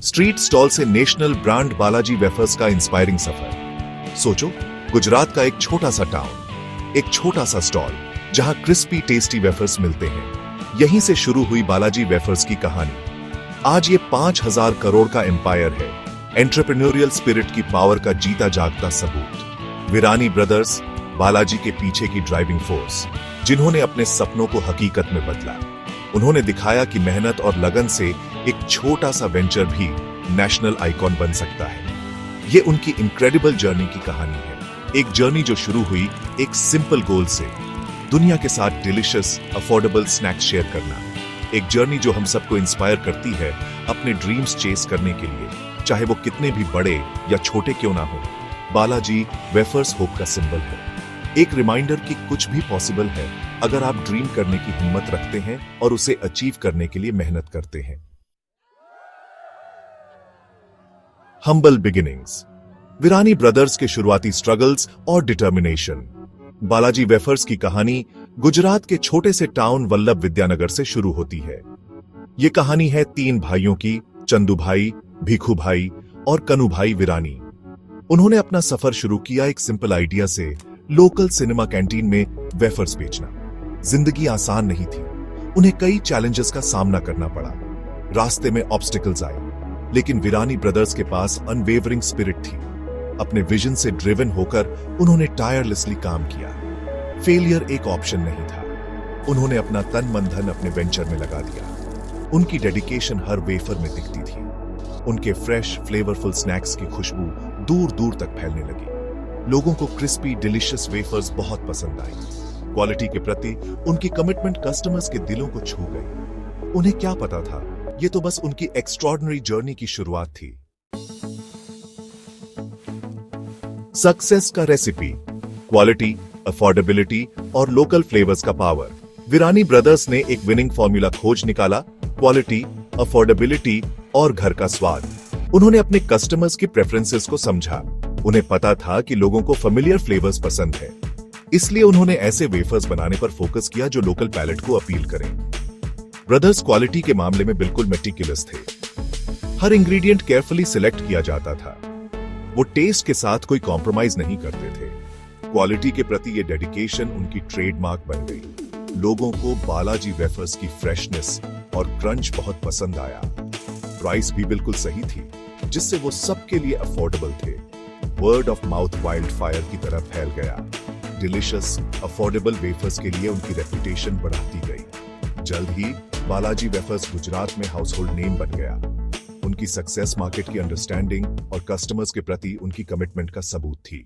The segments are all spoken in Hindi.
स्ट्रीट स्टॉल से नेशनल ब्रांड बालाजी वेफर्स का इंस्पायरिंग सफर। सोचो, गुजरात का एक छोटा सा टाउन, एक छोटा सा स्टॉल जहां क्रिस्पी टेस्टी वेफर्स मिलते हैं। यहीं से शुरू हुई बालाजी वेफर्स की कहानी। आज ये 5000 करोड़ का एम्पायर है, एंटरप्रेन्योरियल स्पिरिट की पावर का जीता जागता सबूत। विरानी ब्रदर्स, बालाजी के पीछे की ड्राइविंग फोर्स, जिन्होंने अपने सपनों को हकीकत में बदला। उन्होंने दिखाया कि मेहनत और लगन से एक छोटा सा वेंचर भी नेशनल आइकॉन बन सकता है। ये उनकी इनक्रेडिबल जर्नी की कहानी है। एक जर्नी जो शुरू हुई एक सिंपल गोल से, दुनिया के साथ डिलिशियस अफोर्डेबल स्नैक्स शेयर करना। एक जर्नी जो हम सबको इंस्पायर करती है अपने ड्रीम्स चेस करने के लिए, चाहे वो कितने भी बड़े या छोटे क्यों ना हो। बालाजी वेफर्स होप का सिंबल है, एक रिमाइंडर कि कुछ भी पॉसिबल है अगर आप ड्रीम करने की हिम्मत रखते हैं और उसे अचीव करने के लिए मेहनत करते हैं। हम्बल बिगिनिंग्स, विरानी ब्रदर्स के शुरुआती स्ट्रगल्स और डिटर्मिनेशन। बालाजी वेफर्स की कहानी गुजरात के छोटे से टाउन वल्लभ विद्यानगर से शुरू होती है। यह कहानी है 3 भाइयों की, चंदू भाई, भीखू भाई और कनु भाई विरानी। उन्होंने अपना सफर शुरू किया एक सिंपल आइडिया से, लोकल सिनेमा कैंटीन में वेफर्स बेचना। जिंदगी आसान नहीं थी, उन्हें कई चैलेंजेस का सामना करना पड़ा। रास्ते में ऑब्स्टिकल्स आए, लेकिन विरानी ब्रदर्स के पास अनवेवरिंग स्पिरिट थी। अपने विजन से ड्रिवन होकर उन्होंने टायरलेसली काम किया। फेलियर एक ऑप्शन नहीं था। उन्होंने अपना तन मन धन अपने वेंचर में लगा दिया। उनकी डेडिकेशन हर वेफर में दिखती थी। उनके फ्रेश फ्लेवरफुल स्नैक्स की खुशबू दूर दूर तक फैलने लगी। लोगों को क्रिस्पी डिलिशियस वेफर्स बहुत पसंद आई। क्वालिटी के प्रति उनकी कमिटमेंट कस्टमर्स के दिलों को छू गई। उन्हें क्या पता था, ये तो बस उनकी एक्स्ट्रॉर्डिनरी जर्नी की शुरुआत थी। सक्सेस का रेसिपी, क्वालिटी, अफोर्डेबिलिटी और लोकल फ्लेवर्स का पावर। विरानी ब्रदर्स ने एक विनिंग फॉर्मूला खोज निकाला, क्वालिटी, अफोर्डेबिलिटी और घर का स्वाद। उन्होंने अपने कस्टमर्स की प्रेफरेंसेस को समझा। उन्हें पता था कि लोगों को फेमिलियर फ्लेवर्स पसंद है, इसलिए उन्होंने ऐसे वेफर्स बनाने पर फोकस किया जो लोकल पैलेट को अपील करें। ब्रदर्स क्वालिटी के मामले में बिल्कुल मेटिकुलस थे। हर इंग्रेडिएंट केयरफुली सिलेक्ट किया जाता था। वो टेस्ट के साथ कोई कॉम्प्रोमाइज नहीं करते थे। क्वालिटी के प्रति ये डेडिकेशन उनकी ट्रेडमार्क बन गई। लोगों को बालाजी वेफर्स की फ्रेशनेस और क्रंच बहुत पसंद आया। प्राइस भी बिल्कुल सही थी, जिससे वो सबके लिए अफोर्डेबल थे। Word of mouth wild fire की तरह फैल गया। डिलिशियस अफोर्डेबल वेफर्स के लिए उनकी रेपुटेशन बढ़ाती गई। जल्द ही बालाजी वेफर्स गुजरात में हाउसहोल्ड नेम बन गया। उनकी सक्सेस मार्केट की अंडरस्टैंडिंग और कस्टमर्स के प्रति उनकी कमिटमेंट का सबूत थी।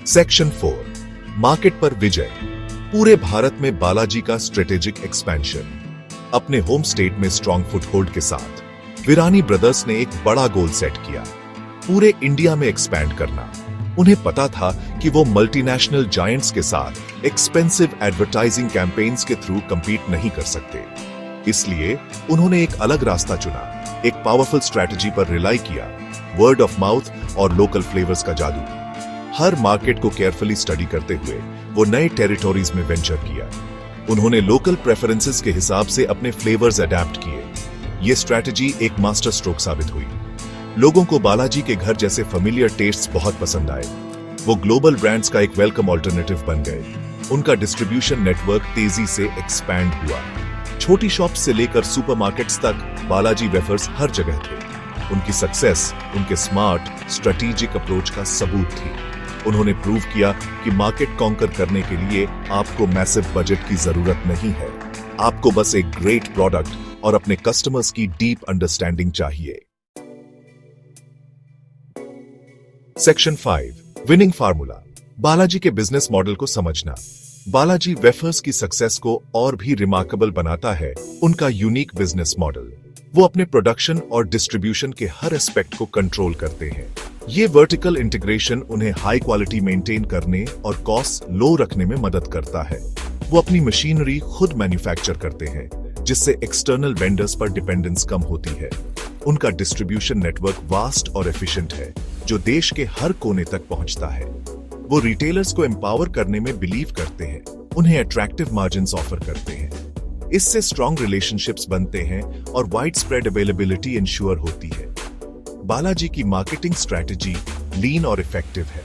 सेक्शन 4, मार्केट पर विजय। पूरे भारत में बालाजी का स्ट्रेटेजिक एक्सपेंशन। अपने होम स्टेट में स्ट्रॉन्ग फुटहोल्ड के साथ विरानी ब्रदर्स ने एक बड़ा गोल सेट किया, पूरे इंडिया में एक्सपैंड करना। उन्हें पता था कि वो मल्टीनेशनल जायंट्स के साथ एक्सपेंसिव एडवर्टाइजिंग कैंपेन्स के थ्रू कंपीट नहीं कर सकते। इसलिए उन्होंने एक अलग रास्ता चुना, एक पावरफुल स्ट्रैटेजी पर रिलाई किया, वर्ड ऑफ माउथ और लोकल फ्लेवर्स का जादू। हर मार्केट को केयरफुली स्टडी करते हुए वो नए टेरिटोरीज में वेंचर किया। उन्होंने लोकल प्रेफरेंसेस के हिसाब से अपने फ्लेवर्स अडैप्ट किए। ये स्ट्रैटेजी एक मास्टर स्ट्रोक साबित हुई। लोगों को बालाजी के घर जैसे फेमिलियर टेस्ट्स बहुत पसंद आए। वो ग्लोबल ब्रांड्स का एक वेलकम ऑल्टरनेटिव बन गए। उनका डिस्ट्रीब्यूशन नेटवर्क तेजी से एक्सपैंड हुआ। छोटी शॉप्स से लेकर सुपरमार्केट्स तक बालाजी वेफर्स हर जगह थे। उनकी सक्सेस उनके स्मार्ट स्ट्रेटेजिक अप्रोच का सबूत थी। उन्होंने प्रूव किया कि मार्केट कॉन्कर करने के लिए आपको मैसिव बजट की जरूरत नहीं है। आपको बस एक ग्रेट प्रोडक्ट और अपने कस्टमर्स की डीप अंडरस्टैंडिंग चाहिए। Section 5, winning formula. बालाजी के बिजनेस मॉडल को समझना। बालाजी वेफर्स की सक्सेस को और भी रिमार्केबल बनाता है उनका यूनिक बिजनेस मॉडल। वो अपने प्रोडक्शन और डिस्ट्रीब्यूशन के हर एस्पेक्ट को कंट्रोल करते हैं। ये वर्टिकल इंटीग्रेशन उन्हें हाई क्वालिटी मेंटेन करने और कॉस्ट लो रखने में मदद करता है। वो अपनी मशीनरी खुद मैन्युफैक्चर करते हैं, जिससे एक्सटर्नल वेंडर्स पर डिपेंडेंस कम होती है। उनका डिस्ट्रीब्यूशन नेटवर्क वास्ट और एफिशिएंट है, जो देश के हर कोने तक पहुंचता है। वो रिटेलर्स को एम्पावर करने में बिलीव करते हैं, उन्हें अट्रैक्टिव मार्जिन्स ऑफर करते हैं। इससे स्ट्रॉन्ग रिलेशनशिप्स बनते हैं और वाइड स्प्रेड अवेलेबिलिटी इंश्योर होती है। बालाजी की मार्केटिंग स्ट्रैटेजी लीन और इफेक्टिव है।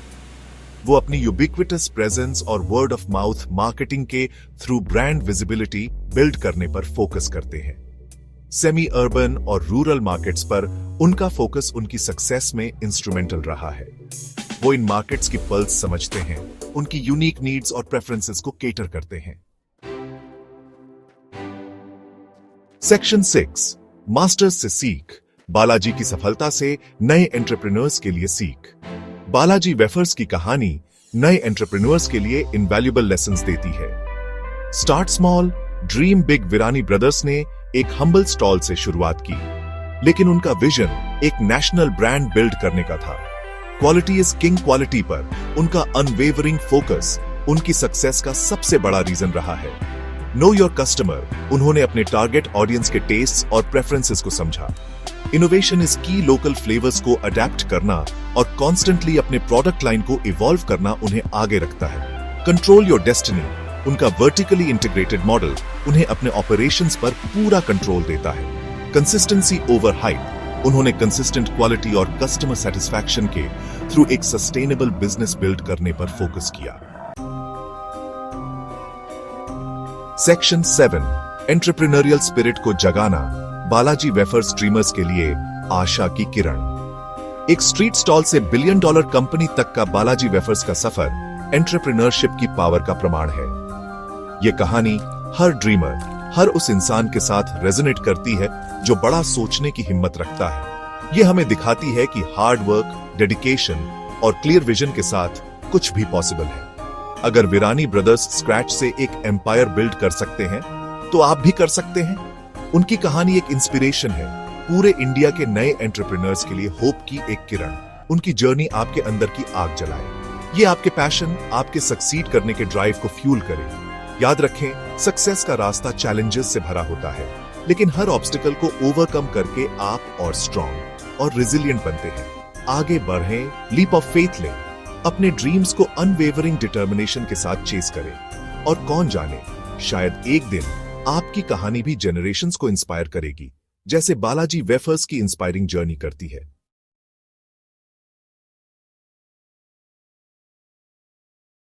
वो अपनी यूबिक्विटस प्रेजेंस और वर्ड ऑफ माउथ मार्केटिंग के थ्रू ब्रांड विजिबिलिटी बिल्ड करने पर फोकस करते हैं। सेमी अर्बन और रूरल मार्केट्स पर उनका फोकस उनकी सक्सेस में इंस्ट्रूमेंटल रहा है। वो इन मार्केट्स की पल्स समझते हैं, उनकी यूनिक नीड्स और प्रेफरेंसेस को केटर करते हैं। सेक्शन 6 मास्टर्स से सीख, बालाजी की सफलता से नए एंटरप्रेन्योर्स के लिए सीख। बालाजी वेफर्स की कहानी नए एंटरप्रेन्योर्स के लिए इनवैल्यूएबल लेसन्स देती है। Start small, dream big. Virani brothers ने एक हम्बल स्टॉल से शुरुआत की, लेकिन उनका विजन एक नेशनल ब्रांड बिल्ड करने का था। क्वालिटी इज किंग क्वालिटी पर उनका अनवेवरिंग फोकस उनकी सक्सेस का सबसे बड़ा रीजन रहा है। नो योर कस्टमर, उन्होंने अपने टारगेट ऑडियंस के टेस्ट और प्रेफरेंसेस को समझा। इनोवेशन इज की, लोकल फ्लेवर्स को अडेप्ट करना और कॉन्स्टेंटली अपने प्रोडक्ट लाइन को इवॉल्व करना उन्हें आगे रखता है। कंट्रोल योर डेस्टिनी, उनका वर्टिकली इंटीग्रेटेड मॉडल उन्हें अपने ऑपरेशंस पर पूरा कंट्रोल देता है। कंसिस्टेंसी ओवर हाइप, उन्होंने कंसिस्टेंट क्वालिटी और कस्टमर सेटिस्फैक्शन के थ्रू एक सस्टेनेबल बिजनेस बिल्ड करने पर फोकस किया। सेक्शन 7 एंटरप्रेन्योरियल स्पिरिट को जगाना, बालाजी वेफर्स ड्रीमर्स के लिए आशा की किरण। एक स्ट्रीट स्टॉल से $1 बिलियन कंपनी तक का बालाजी वेफर्स का सफर एंटरप्रेन्योरशिप की पावर का प्रमाण है। यह कहानी हर ड्रीमर, हर उस इंसान के साथ रेजोनेट करती है जो बड़ा सोचने की हिम्मत रखता है। यह हमें दिखाती है कि हार्ड वर्क, डेडिकेशन और क्लियर विजन के साथ कुछ भी पॉसिबल है। अगर विरानी ब्रदर्स स्क्रैच से एक एम्पायर बिल्ड कर सकते हैं, तो आप भी कर सकते हैं। उनकी कहानी एक इंस्पिरेशन है, पूरे इंडिया के नए एंटरप्रेन्योर्स के लिए होप की एक किरण। उनकी जर्नी आपके अंदर की आग जलाए। ये आपके पैशन, आपके सक्सीड करने के ड्राइव को फ्यूल करे। याद रखें, सक्सेस का रास्ता चैलेंजेस से भरा होता है, लेकिन हर ऑब्स्टिकल को ओवरकम करके आप और स्ट्रॉन्ग और रिजिलियंट बनते हैं। आगे बढ़ें, लीप ऑफ फेथ लें, अपने ड्रीम्स को अनवेवरिंग डिटर्मिनेशन के साथ चेस करें। और कौन जाने, शायद एक दिन आपकी कहानी भी जनरेशंस को इंस्पायर करेगी, जैसे बालाजी वेफर्स की इंस्पायरिंग जर्नी करती है।